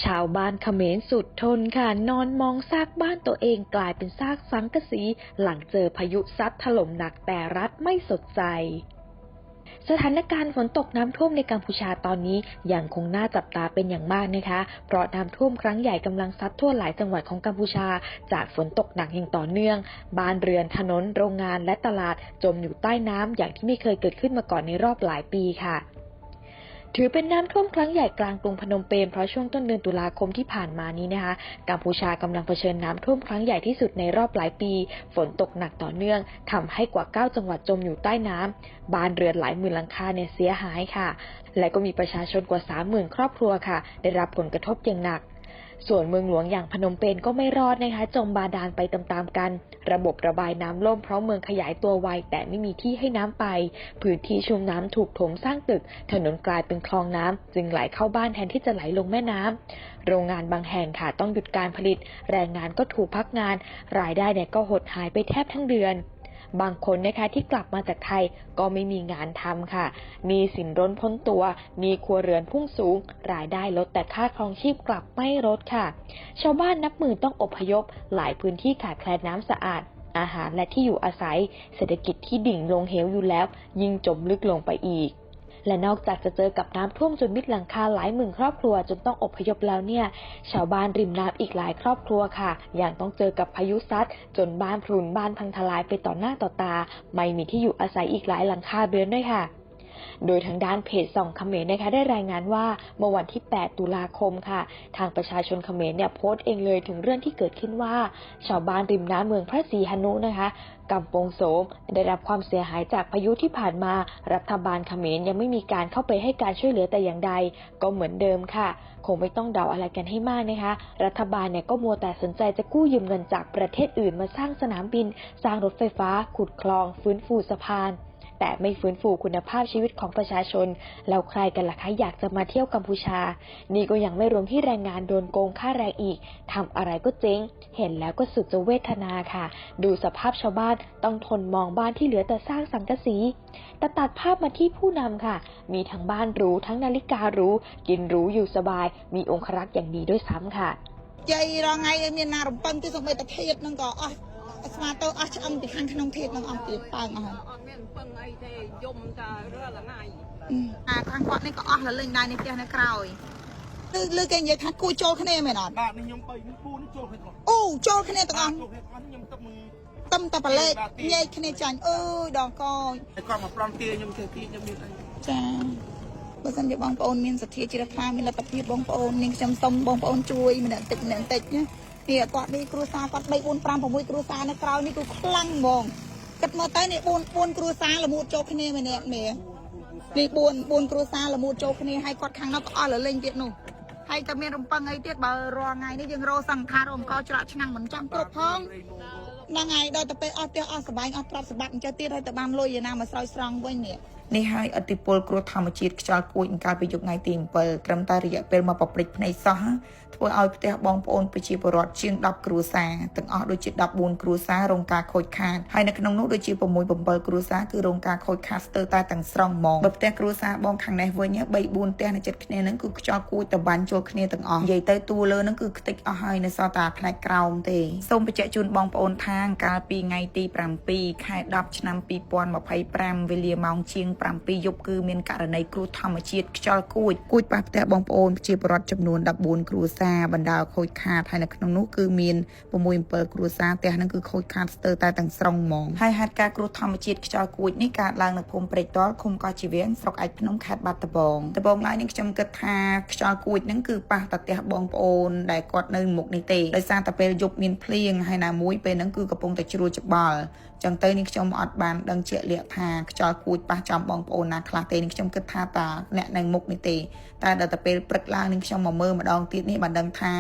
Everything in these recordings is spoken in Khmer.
ชาวบ้านเขมรสุดทนค่ะนอนมองซากบ้านตัวเองกลายเป็นซากสังกะสีหลังเจอพายุซัดถล่มหนักแต่รัฐไม่สนใจสถานการณ์ฝนตกน้ำท่วมในกัมพูชาตอนนี้ยังคงน่าจับตาเป็นอย่างมากนะคะเพราะน้ำท่วมครั้งใหญ่กำลังซัดทั่วหลายจังหวัดของกัมพูชาจากฝนตกหนักอย่างต่อเนื่องบ้านเรือนถนนโรงงานและตลาดจมอยู่ใต้น้ำอย่างที่ไม่เคยเกิดขึ้นมาก่อนในรอบหลายปีค่ะถือเป็นน้ำท่วมครั้งใหญ่กลางกรุงพนมเปญเพราะช่วงต้นเดือนตุลาคมที่ผ่านมานี้นะคะกัมพูชากำลังเผชิญน้ำท่วมครั้งใหญ่ที่สุดในรอบหลายปีฝนตกหนักต่อเนื่องทำให้กว่า9จังหวัดจมอยู่ใต้น้ำบ้านเรือนหลายหมื่นหลังคาเนี่ยเสียหายค่ะและก็มีประชาชนกว่า 30,000 ครอบครัวค่ะได้รับผลกระทบอย่างหนักส่วนเมืองหลวงอย่างพนมเปญก็ไม่รอดนะคะจมบาดาลไปตามๆกันระบบระบายน้ำล่มเพราะเมืองขยายตัวไวแต่ไม่มีที่ให้น้ำไปพื้นที่ชุ่มน้ำถูกถมสร้างตึกถนนกลายเป็นคลองน้ำจึงไหลเข้าบ้านแทนที่จะไหลลงแม่น้ำโรงงานบางแห่งค่ะต้องหยุดการผลิตแรงงานก็ถูกพักงานรายได้เนี่ยก็หดหายไปแทบทั้งเดือนบางคนนะคะที่กลับมาจากไทยก็ไม่มีงานทำค่ะมีสินร้นพ้นตัวมีครัวเรือนพุ่งสูงรายได้ลดแต่ค่าครองชีพกลับไม่ลดค่ะชาวบ้านนับหมื่นต้องอพยพหลายพื้นที่ขาดแคลนน้ำสะอาดอาหารและที่อยู่อาศัยเศรษฐกิจที่ดิ่งลงเหวอยู่แล้วยิ่งจมลึกลงไปอีกและนอกจากจะเจอกับน้ำท่วมจนมิดหลังคาหลายหมื่นครอบครัวจนต้องอพยพแล้วเนี่ยชาวบ้านริมน้ำอีกหลายครอบครัวค่ะยังต้องเจอกับพายุซัดจนบ้านพรุนบ้านพังทลายไปต่อหน้าต่อตาไม่มีที่อยู่อาศัยอีกหลายหลังคาเรือนด้วยค่ะโดยทางด้านเพจส่องเขมรนะคะได้รายงานว่าเมื่อวันที่8ตุลาคมค่ะทางประชาชนเขมรเนี่ยโพสต์เองเลยถึงเรื่องที่เกิดขึ้นว่าชาวบ้านริมน้ำเมืองพระศรีหนุนะคะกำปงโสมได้รับความเสียหายจากพายุที่ผ่านมารัฐบาลเขมรยังไม่มีการเข้าไปให้การช่วยเหลือแต่อย่างใดก็เหมือนเดิมค่ะคงไม่ต้องเดาอะไรกันให้มากนะคะรัฐบาลเนี่ยก็มัวแต่สนใจจะกู้ยืมเงินจากประเทศอื่นมาสร้างสนามบินสร้างรถไฟฟ้าขุดคลองฟื้นฟูสะพานแต่ไม่ฟื้นฟูคุณภาพชีวิตของประชาชนแล้วใครกันล่ะคะอยากจะมาเที่ยวกัมพูชานี่ก็ยังไม่รวมที่แรงงานโดนโกงค่าแรงอีกทำอะไรก็เจ๊งเห็นแล้วก็สุดจะเวทนาค่ะดูสภาพชาวบ้านต้องทนมองบ้านที่เหลือแต่ซากสังกะสีแต่ตัดภาพมาที่ผู้นำค่ะมีทั้งบ้านหรูทั้งนาฬิกาหรูกินหรูอยู่สบายมีองครักษ์อย่างดีด้วยซ้ำค่ะใจรอไงมีนารมปังที่สมัยตะเคียนนั่งก็สมาโตช่างติดขันขนมเทศนั่งติดปังข้างกอดนี่ก็ละเล่นได้ในเตียงในคราวลือแกยังทัดกูโจคะแนนไหมนอนบ้านนี่ยังไปนี่ปูนี่โจคะแนนโอ้โจคะแนนต่างตั้มตะปะเล็กใหญ่คะแนนจันดอกก็ไอ้กล้องมาปลอมเตียยังเทตียังมีอะไรจ้าบางทีบางปอนมีสถิติราคามีระดับที่บางปอนนี่จำต้มบางปอนช่วยมันติดเนี่ยเนี่ยกอดนี่ครูซากอดใบบุญปรามผมครูซาในคราวนี้กูคลั่งมองกัดมาใต้เนี่ยบุญครูซาละมูโจคะแนนมันเนี่ยนี่บุญครูซาละมูโจคะแนนให้กอดข้างนอกก็เลยเล่นเด็ดหนูให้ตะเมียนรำปังไอเด็ดบ่รอไงนี่ยังรอสั่งคารมก็จะชนะเหมือนจังกรบพ้องนางไงโดยแต่ไปเตียสบายปรับสบัดจะตีให้แต่บานลอยอย่างน้ำมาซอยสรองไว้เนี่ยนี่ให้อติพลกรธรรมจิตจากุยการไปยกไงตีมเปิลกรมตาริยเป็นมาปปริกในซะทั่วเอาเตะบองปนไปชีบรอดเชียงดับครูซาตั้งออกโดยจิตดับบุญครูซาโรงการโคดขาดให้ในขนมนุโดยจีปมวยบมเปิลครูซาคือโรงการโคดขาดสเตอร์ตาตั้งสรองมองแบบเตะครูซาบองขังในเวเนี้ยใบบุญเตะในจิตคะแนนนั้นคือจากุยแต่บันโจคะแนนตั้งออกใหญ่เตะตัวเลยนั่นคือติกเอาให้ในซาตาพลายกราวเตะส้มไปเจจุนบองปนทางการปีไงตีปรำปีไข่ดับชนำปีปอนมาไพ่ปรำเวลียมองเชียงปรำปียบคือเมียนการในครูธรรมจิตจากุยปะแต่บองปนจีบรอดจำนวนดับบุญครูซาบรรดาโคดขาดภายในขนมนุคือมีนประมวยเปิดครูซาแต่นั่นคือโคดขาดสเตอร์ตาตั้งสรองมองให้หัดการครูธรรมจิตจากุยนี่การล้างในพรมเปรตตอลคุมกอจีเวียนสกไอพนมขาดบัตตะบองลายนี่จำกระทาจากุยนั่นคือปะตัดเตะบองปนได้กอดในหมกในเตะโดยซาตะเปรยบมีนเพลียงให้นามวยเป็นนั่นคือกระปงแต่จรูจบอลจังเตยนี่จำอดบานดังเจียเลียทาจากุยปะจำบองปนนาคลาเตนี่จำกระทาตาเนี่ยในหมกในเตะแต่เดตะเปรปรึกล่างนี่จำมาเมื่อมาดองตีนี่บันดังทา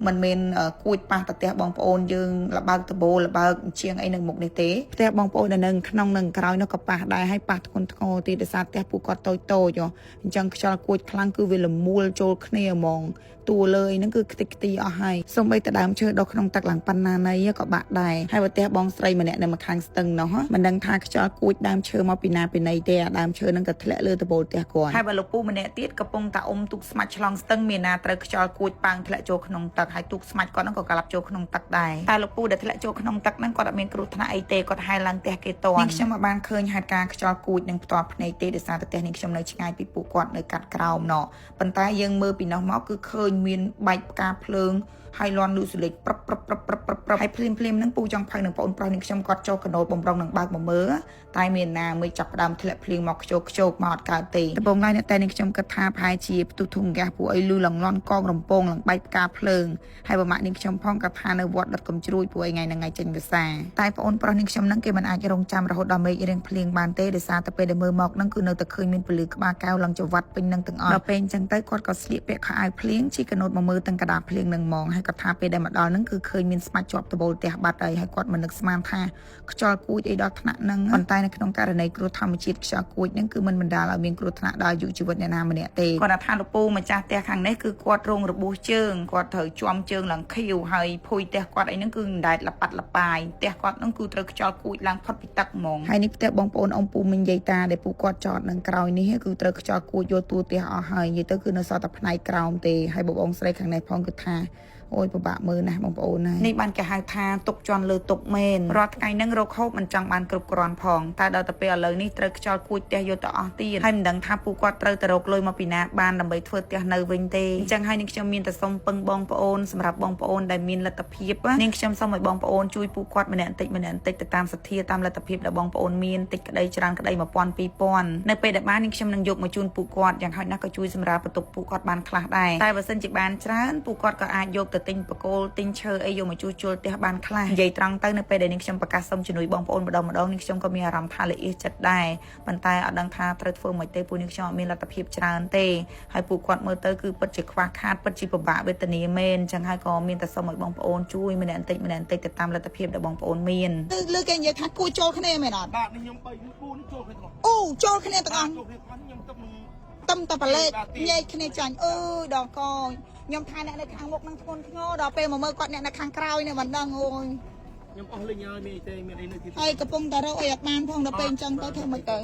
มันเป็นกุยปะตะเตะบองปนยึงระบาดตะโบระบาดเชียงไอหนึ่งหมกในเตะเตะบองปนหนึ่งขนมหนึ่งกราวนักปะได้ให้ปะคนโตตีเดซาเตะปูกอดโตอยู่จังจากุยครั้งคือเวลมูลโจคเนียมองตัวเลยนั่นคือติกตีเอาให้ส่งไปแต่ดามเชิดดอกขนมตักหลังปันนาในก็บะได้ให้ว่าเตะบองใส่มาเนี่ยในมาคังส ស្ទឹងនោះមិនដឹងថាខ្យល់គួចដើមឈើមកពីណាពីណីទេអាដើមឈើនឹងក៏ធ្លាក់លើតបូលផ្ទះគាត់ហើយបើលោកពូម្នាក់ទៀតកំពុងតែអុំទូកស្មាច់ឆ្លងស្ទឹងមានណាត្រូវខ្យល់គួចប៉ាំងធ្លាក់ចូលក្នុងទឹកហើយទូកស្មាច់គាត់នឹងក៏ក្លាប់ចូលក្នុងទឹកដែរតែលោកពូដែលធ្លាក់ចូលក្នុងទឹកហ្នឹងគាត់អត់មានគ្រោះថ្នាក់អីទេគាត់ហែលឡើងផ្ទះគេតនេះខ្ញុំមកបានឃើញហេតុការណ៍ខ្យល់គួចនឹងផ្ទាល់ភ្នែកទេដោយសារតែផ្ទះនេះខ្ញុំនៅឆ្ងាយពីពួកគាត់នៅកាត់ក្រោមណោះប៉ុន្តែយើងមើលពីនោះមកគឺឃើញមានបែកផ្កាភ្លើងហើយលន់លូសលេចប្រឹបហើយភ្លាមនឹងពូចង់ផៅនឹងបងប្រុសនឹងខ្ញុំគាត់ចូលកណូតបំរុងនឹងបើកមកមើលតែមានណាមួយចាប់ផ្ដើមធ្លាក់ភ្លៀងមកខ្ជោកមកអត់កើតទេដំបងឡើយតែនេះខ្ញុំគិតថាប្រហែលជាផ្ទុះធុងហ្គាសពួកអីលឺឡងលន់កងរំពងឡើងបែកផ្កាភ្លើងហើយប្រមាក់នេះខ្ញុំផងក៏ថានៅវត្តដុតកំជ្រួយពួកឯងថ្ងៃចេញភាសាតែបងប្រុសនេះខ្ញុំនឹងគេមិនអាចរងចាំរហូតដល់មេឃរៀងភ្លៀងបានទេដោយសារតែពេលដែលមើលមកនឹងគឺនៅតែឃើញមានពលឺក្បាលកែវឡើងចង្វាត់ពេញនឹងទាំងអស់ដល់ពេលអញ្ចឹងទៅគាត់ក៏ស្លៀកពាក់ខោអាវភ្លៀងជីកណូតមកមើលទាំងកដាភ្លៀងនឹងហ្មងហើយគាត់ថាពេលដែលមកដល់នឹងគឺឃើញមានស្មាច់ជាប់តបូលផ្ទះបាត់ហើយគាត់មិននឹកស្មានថាខ្យល់គួចអីដល់ថ្នាក់ហ្នឹងប៉ុន្តែនៅក្នុងករណីគ្រោះធម្មជាតិខ្យល់គួចហ្នឹងគឺមិនបណ្ដាលឲ្យមានគ្រោះថ្នាក់ដល់អាយុជីវិតអ្នកណាម្នាក់ទេគាត់ថាលោកពូម្ចាស់ផ្ទះខាងនេះគឺគាត់រងរបួសជើងគាត់ត្រូវជាំជើងឡើងខៀវហើយភួយផ្ទះគាត់អីហ្នឹងគឺមិនដែលលប៉ាត់លបាយផ្ទះគាត់ហ្នឹងគឺត្រូវខ្យល់គួចឡើងផុតពីទឹកហ្មងហើយនេះផ្ទះបងប្អូនអ៊ំពូមិញយាយតាដែលពូគាត់ចតនឹងក្រោយនេះគឺត្រូវខ្យល់គួចយកទូផ្ទះអស់ហើយនិយាយទៅគឺនៅសល់តែផ្នែកក្រោមទេហើយបងស្រីខាងនេះផងគឺថាអូយពិបាកមើលណាស់បងប្អូនណានេះបានគេហៅថាទុកជន់លើទុកមែនរាល់ថ្ងៃហ្នឹងរកហូបមិនចង់បានគ្រប់គ្រាន់ផងតែដល់ទៅពេលឥឡូវនេះត្រូវខ្យល់គួចផ្ទះយកទៅអស់ទៀតហើយមិនដឹងថាពូគាត់ត្រូវទៅរកលុយមកពីណាបានដើម្បីធ្វើផ្ទះនៅវិញទេអញ្ចឹងហើយនាងខ្ញុំមានតែសុំពឹងបងប្អូនសម្រាប់បងប្អូនដែលមានលទ្ធភាពនាងខ្ញុំសូមឲ្យបងប្អូនជួយពូគាត់ម្នាក់បន្តិចទៅតាមសទ្ធាតាមលទ្ធភាពដែលបងប្អូនមានតិចក្តីច្រើនក្តី1000 2000នៅពេលដែលបាននាងខ្ញុំនឹងយកមកជូនពូគាត់យ៉ាងហោចណាស់ក៏ជួយសម្រាប់បន្ទុកពូគាត់បានខ្លះដែរតែបើសិនជាបានច្រើនពូគាត់ក៏អាចយកទៅទិញបកគោលទិញឈើអីយកមកជួសជុលផ្ទះបានខ្លះនិយាយត្រង់ទៅនៅពេលដែលនាងខ្ញុំប្រកាសសុំជំនួយបងប្អូនម្ដងនាងខ្ញុំក៏មានអារម្មណ៍ថាល្អិះចិត្តដែរប៉ុន្តែអត់ដឹងថាត្រូវធ្វើមិនទេពួកនាងខ្ញុំអត់មានលទ្ធភាពច្រើនទេហើយពួកគាត់មើលទៅគឺពិតជាខ្វះខាតពិតជាពិបាកវេទនាមែនអញ្ចឹងហើយក៏មានតែសុំឲ្យបងប្អូនជួយម្នាក់បន្តិចទៅតាមលទ្ធភាពដែលបងប្អូនមានលើគេនិយាយថាគួរចូលគ្នាមែនអត់បាទនេះខ្ញុំ3 4ចូលគ្នាទាំងអស់អូចូលគ្នាទាំងអស់ចូលគ្នាខ្ញុំទឹមតែប្រឡេកញែកគ្នាចាញ់អើយដល់កខ្ញុំថាអ្នកនៅខាងមុខនឹងធ្ងន់ធ្ងរដល់ពេលមកមើលគាត់អ្នកនៅខាងក្រោយនេះមិនដឹងអូយខ្ញុំអស់លេងហើយមានអីទេមានអីនៅទីហើយកំពុងតែរកអីអត់បានផងដល់ពេលអញ្ចឹងទៅធ្វើមិនទៅ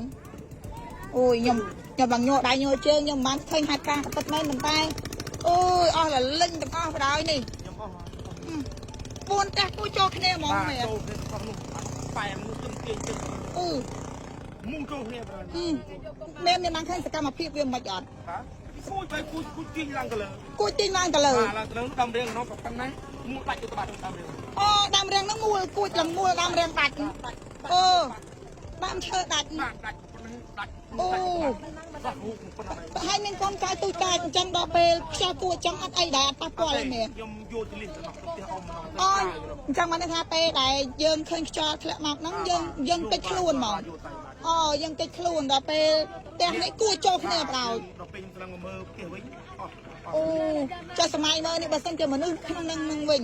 អូយខ្ញុំឡើងញ័រដៃញ័រជើងខ្ញុំមិនបានឃើញហេតុការណ៍ពិតមែនប៉ុន្តែអូយអស់លលិញទាំងអស់បណ្ដោយនេះខ្ញុំអស់4ផ្ទះគូចូលគ្នាហ្មងមែនចូលគ្នាទាំងអស់នោះប៉ែមនោះទឹមទាញទឹកអូមូចូលគ្នាបណ្ដោយមានបានឃើញសកម្មភាពវាមិនអត់គួយទៅគួយទាញឡើងទៅលើគួយទាញឡើងទៅលើឡើងទៅលើដើមរៀងនោះក៏ប៉ុណ្ណាមូលដាច់ទៅបាត់ដើមរៀងអូដើមរៀងហ្នឹងមូលគួយឡើងមូលដើមរៀងដាច់អូដើមឈើដាច់អូហើយមានកូនកាយទូចតាចអញ្ចឹងដល់ពេលខ្យល់គួយចឹងអត់អីដែរប៉ះពាល់ទេមែនខ្ញុំយកទៅលិះទៅមកផ្ទះអ៊ំម្ដងអូអញ្ចឹងបានថាពេលដែលយើងឃើញខ្យល់ធ្លាក់មកហ្នឹងយើងតិចខ្លួនមកអូយើងតិចខ្លួនដល់ពេលផ្ទះនេះគួរចូលគ្នាបដ ாய் ដល់ពេលខ្ញុំឡើងមកមើលផ្ទះវិញអស់អូចុះសម័យមើលនេះបើសិនជាមនុស្សក្នុងនឹងវិញ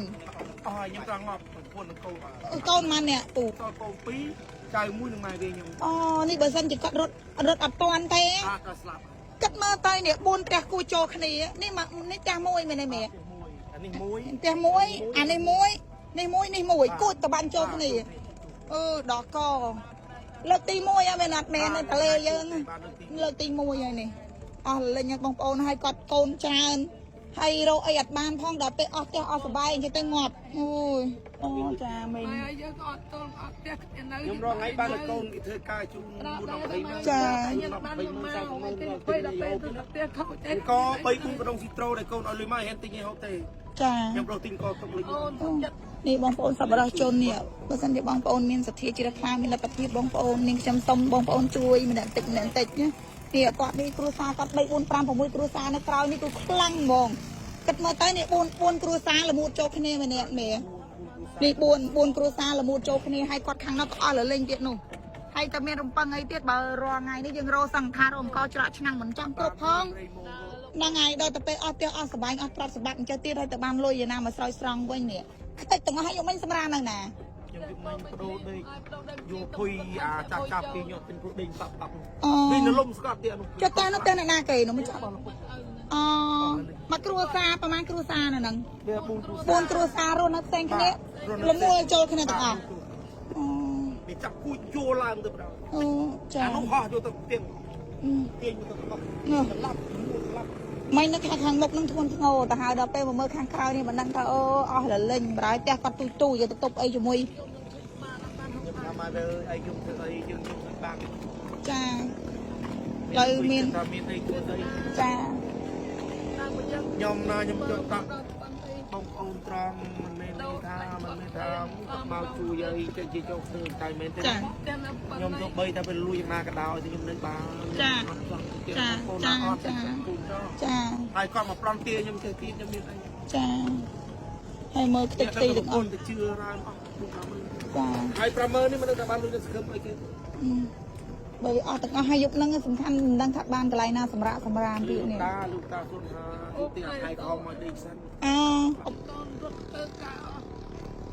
អស់ខ្ញុំត្រង់មកប្រពន្ធនឹងកូនម៉ានអ្នកពូកូន2ចៅមួយនឹងម៉ែវិញខ្ញុំអូនេះបើសិនជាគាត់រត់អត់តាន់ទេគាត់ស្លាប់គិតមើលទៅនេះ4ផ្ទះគួរចូលគ្នានេះផ្ទះមួយមែនទេមេអានេះមួយផ្ទះមួយអានេះមួយនេះមួយគួរតបាញ់ចូលគ្នាអឺដល់កលើកទី1ហើយមែនអត់មែននៅតលេយើងលើកទី1ហើយនេះអស់លេងបងប្អូនហើយគាត់កូនច្រើនហើយរកអីអត់បានផងដល់ពេលអស់ផ្ទះអស់សបាយអញ្ចឹងទៅងាប់អូយអូចាមិញហើយយើងក៏អត់តន់អត់ផ្ទះនៅខ្ញុំរងថ្ងៃបានកូនធ្វើការជូន420ចាខ្ញុំបានមកទៅពេលដល់ពេលទៅផ្ទះខូចទេក៏3 4កដងស៊ីត្រូដែលកូនឲ្យលុយមកហេតុទិញឲ្យហូបទេចាខ្ញុំរកទិញក៏ទុកលុយនេះបងប្អូនសប្បុរសជននេះបើសិនជាបងប្អូនមានសទ្ធាជ្រះថ្លាមានលទ្ធភាពបងប្អូននាងខ្ញុំសុំបងប្អូនជួយម្នាក់តិចណានេះគាត់នេះគ្រួសារគាត់3 4 5 6គ្រួសារនៅក្រោយនេះគឺខ្លាំងហ្មងគិតមើលទៅនេះ4គ្រួសារល្មូតចូលគ្នាម្នាក់នេះ4គ្រួសារល្មូតចូលគ្នាហើយគាត់ខាងនោះក៏អស់លលេងទៀតនោះហើយតែមានរំពឹងអីទៀតបើរាល់ថ្ងៃនេះយើងរកសង្ឃថារំកោច្រកឆ្នាំងមិនចំគ្រប់ផងហ្នឹងហើយដល់ទៅពេលអស់ផ្ទះអស់សបាយអស់ទ្រព្យសម្បត្តិអញ្ចឹងទៀតហើយទៅបានលុយឯណាមកស្រោចស្រង់វិញនេះខ្ទេចទាំងអស់ហើយយកមិញសម្រាននៅណាខ្ញុំយកមិញបដូរដេកយកភុយចាប់ពីយកទិញព្រោះដេកសាប់នេះនៅលំស្កត់ទៀតនោះចុះតែនោះទៅអ្នកណាគេនោះមិនចាប់អូមកគ្រួសារប្រហែលគ្រួសារនៅហ្នឹង4គ្រួសាររស់នៅផ្សេងគ្នាល្មួយចូលគ្នាទាំងអស់ គេចាប់គួចយោឡើងទៅដល់ អូចា អានោះហោះយកទៅទៀងទៀងទៅដល់ស្លាប់ស្លាប់ មិននៅខាងមុខនឹងធ្ងន់ធ្ងរទៅហើយដល់ពេលមកមើលខាងក្រោយនេះមិនដឹងថាអូអស់លលេងប្រហែលផ្ទះគាត់ទូយកទៅទប់អីជាមួយ តាមមកលើអីយើងធ្វើអីយើងជួយបាន ចាលើមាន ថាមានអីជួយទៅ ចា ខ្ញុំណាខ្ញុំចង់តាក់បងប្អូនត្រង់មិនមែនថាមកជួយអីទៅជាចុះធ្វើតែមែនទេខ្ញុំទៅបីតែពេលលួយយ៉ាងណាក៏ដោយខ្ញុំនៅបានចាហើយគាត់មកប្រំទាខ្ញុំទៅទៀតខ្ញុំមានអី ចាហើយមើលខ្ទេចខ្ទីទាំងអស់ ទៅជឿឡើងអស់ពួកខ្ញុំ ចា ហើយប្រមើនេះមិនដឹងថាបានលុយទៅសង្ឃឹមអីគេ បើអស់ទាំងអស់ហើយយប់ហ្នឹងសំខាន់មិនដឹងថាបានកន្លែងណាសម្រាប់ទៀតនេះ តាលោកតាសុនថាទីអាយខំមកដេកសិន អូ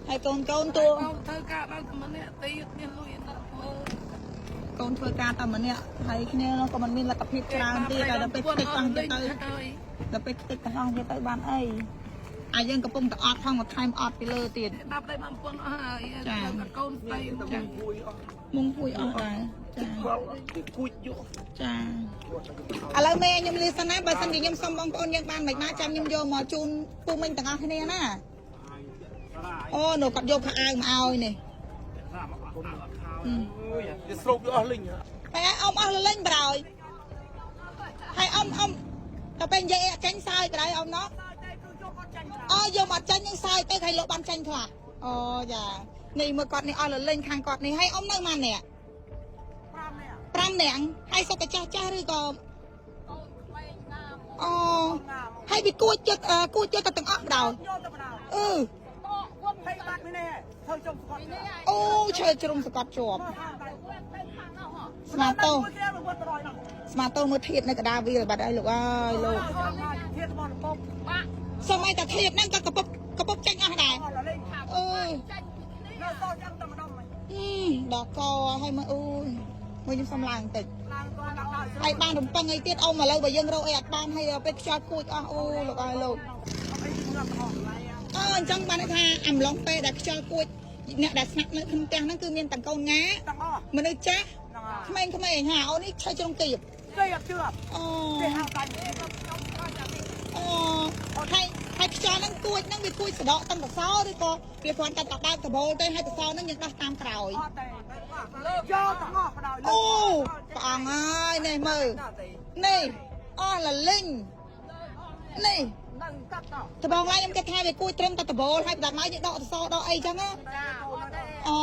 ហើយកូនតួធ្វើការបានតែម្នាក់ទីមានលុយអត់មើលកូនធ្វើការតែម្នាក់ហើយគ្នាក៏មិនមានលទ្ធភាពច្រើនទៀតដល់ពេលខ្ទេចទាំងទៅដល់ពេលខ្ទេចទាំងអស់ទៅបានអីអាយើងកំពុងតែអត់ផងបន្ថែមអត់ពីលើទៀតដល់តែបានប៉ុនអស់ហើយកូនស្ដីទៅមួយអស់មុងពួយអស់ដែរចាគួចយក ចាឥឡូវមេខ្ញុំលាសិនណាបើសិនជាខ្ញុំសុំបងប្អូនយើងបានមិនបានចាំខ្ញុំយកមកជូនពូមិញទាំងអស់គ្នាណាអូនោះគាត់យកខោអាវមកឲ្យនេះ វាស្រូបយកអស់លិញ ហើយអ៊ំអស់លលេងប្រហើយហើយអ៊ំទៅពេលនិយាយអត់ចាញ់សើចប្រហើយអ៊ំណោះអូយកមកចាញ់នឹងសើចទៅហើយលោកបានចាញ់ខ្លះអូចានេះមើលគាត់នេះអស់លលេងខាងគាត់នេះហើយអ៊ំនៅម៉ានអ្នក5នាក់ហើយសុខតែចាស់ឬក៏អូហើយវាគួចចិត្តទៅទាំងអស់ដល់អូឈើជ្រុំសកត់ជាប់ស្មាតោមើលធៀបនៅកដាវាបាត់ហើយលោកអើយលោកសម័យតែធៀបហ្នឹងក៏កពុបចាញ់អស់ដែរអើយដល់កឲ្យមើលអូយមួយខ្ញុំសុំឡើងបន្តិចហើយបានរំពឹងអីទៀតអ៊ំឥឡូវបើយើងរកអីអត់បានហើយពេលខ្យល់គួចអស់អូលោកអើយលោកអញ្ចឹងបានថាអំឡុងពេលដែលខ្យល់គួចអ្នកដែលស្នាក់នៅក្នុងផ្ទះហ្នឹងគឺមានទាំងកូនងាមនុស្សចាស់ក្មេងៗហាអូនេះឆៃជ្រុងគៀបអូហើយខ្យល់ហ្នឹងគួចហ្នឹងវាគួចសដកតាំងកសោឬក៏វាគ្រាន់តែបើកដបូលទៅហើយកសោហ្នឹងយើងដោះតាមក្រោយអូព្រះអង្គអើយនេះមើលនេះអស់លលិញនេះតបងឡាយខ្ញុំគិតថាវាគួចត្រឹមតែដបូលហើយដល់មកយើងដកសដកអីចឹងណាអូ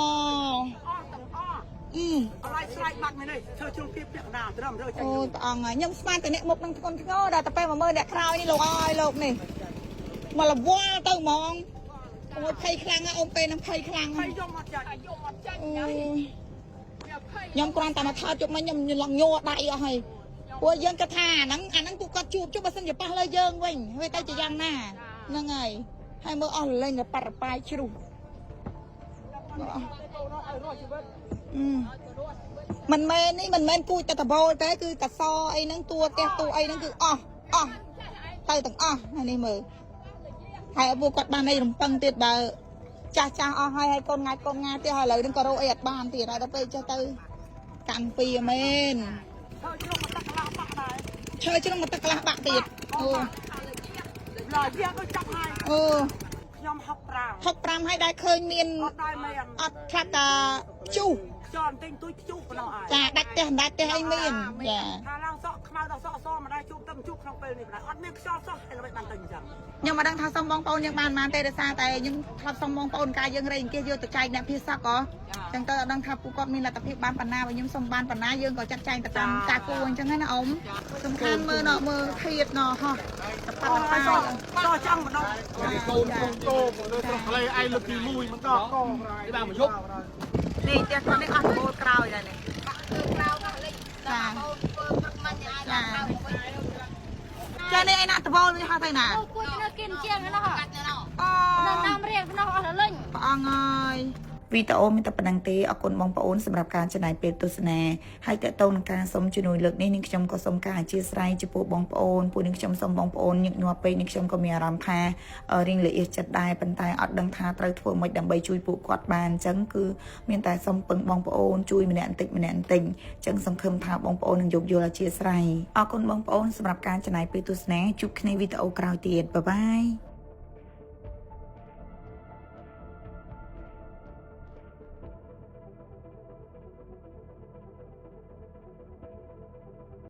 អឡៃស្រែកបាត់មែនទេធ្វើជ្រុងគៀបពាក់កណ្ដាលត្រឹមរើចេញអូព្រះអង្គខ្ញុំស្មានតែអ្នកមុខនឹងធ្ងន់ធ្ងរដល់តែពេលមកមើលអ្នកក្រោយនេះលោកអើយលោកនេះមកលវល់ទៅហ្មងអូយភ័យខ្លាំងណាស់អូនពេលហ្នឹងភ័យខ្លាំងហើយយកមកចាច់ខ្ញុំគ្រាន់តែមកថតជប់មកខ្ញុំឡងញ័រដៃអស់ហើយពួកយើងគិតថាអាហ្នឹងពួកគាត់ជួបបើសិនជាប៉ះលើយើងវិញវាទៅជាយ៉ាងណាហ្នឹងហើយហើយមើលអស់លេងតែប៉ាត់រប៉ាយជ្រុះមិនមែនគួចតែដបូលទេគឺកសអីហ្នឹងតួផ្ទះតួអីហ្នឹងគឺអស់ទៅទាំងអស់ហើយនេះមើលហើយពួកគាត់បានអីរំពឹងទៀតបើចាស់អស់ហើយកូនងាទៀតហើយឥឡូវហ្នឹងក៏រកអីអត់បានទៀតហើយដល់ពេលចេះទៅកម្មពីមែនឈើជ្រុំមកទឹកកន្លះបាក់ទៀតអូឡាជាទៅចាប់ហើយអូខ្ញុំ65ហើយដែរឃើញមានអត់ខ្លះតាជុះចន់ទិញទួយជុះប៉ុណ្ណោះចាដាច់ផ្ទះអីមានចាថាឡើងសក់ខ្មៅដល់សក់សម្រាប់ជុះទៅជុះក្នុងពេលនេះបណ្ដោយអត់មានខ្យល់សោះហើយបានទៅអញ្ចឹងខ្ញុំមិនដឹងថាសុំបងប្អូនយើងបានទេដោយសារតែខ្ញុំធ្លាប់សុំបងប្អូនកាយយើងរែងគេយកទៅចែកអ្នកភាសាក៏អញ្ចឹងទៅអត់ដឹងថាពួកគាត់មានលទ្ធភាពបានបណ្ណាបើខ្ញុំសុំបានបណ្ណាយើងក៏ចាត់ចែងទៅតាមការគួរអញ្ចឹងណាអ៊ំសំខាន់មើលធៀបណោះហោះតែប៉ាត់ប៉ាតោះចង់ម្ដងកូនក្នុងតោនៅស្រុកផ្លេឯងលើពីលួយមកតោះកងនេះបានមកយប់នេះផ្ទះគាត់នេះអស់ដបូលក្រោយដែរនេះក្រោយក៏លេខចាចានេះឯណាដបូលនេះហៅទៅណាគួយនៅគិនជាងណាហ៎អូនៅតាមរៀងនោះអស់លលេងព្រះអង្គអើយ វីដេអូមានតែប៉ុណ្ណឹងទេអរគុណបងប្អូនសម្រាប់ការចំណាយពេលទស្សនាហើយតើតើនឹងការសុំជំនួយលើកនេះនាងខ្ញុំក៏សូមការអធិស្ឋានចំពោះបងប្អូនពួកនាងខ្ញុំសូមបងប្អូនញឹកញាប់ពេកនាងខ្ញុំក៏មានអារម្មណ៍ថារៀងละเอียดចិត្តដែរប៉ុន្តែអត់ដឹងថាត្រូវធ្វើម៉េចដើម្បីជួយពួកគាត់បានអញ្ចឹងគឺមានតែសូមពឹងបងប្អូនជួយម្នាក់បន្តិចម្នាក់បន្តិចអញ្ចឹងសង្ឃឹមថាបងប្អូននឹងយោគយល់អធិស្ឋានអរគុណបងប្អូនសម្រាប់ការចំណាយពេលទស្សនាជួបគ្នាវីដេអូក្រោយទៀតបាយបាយ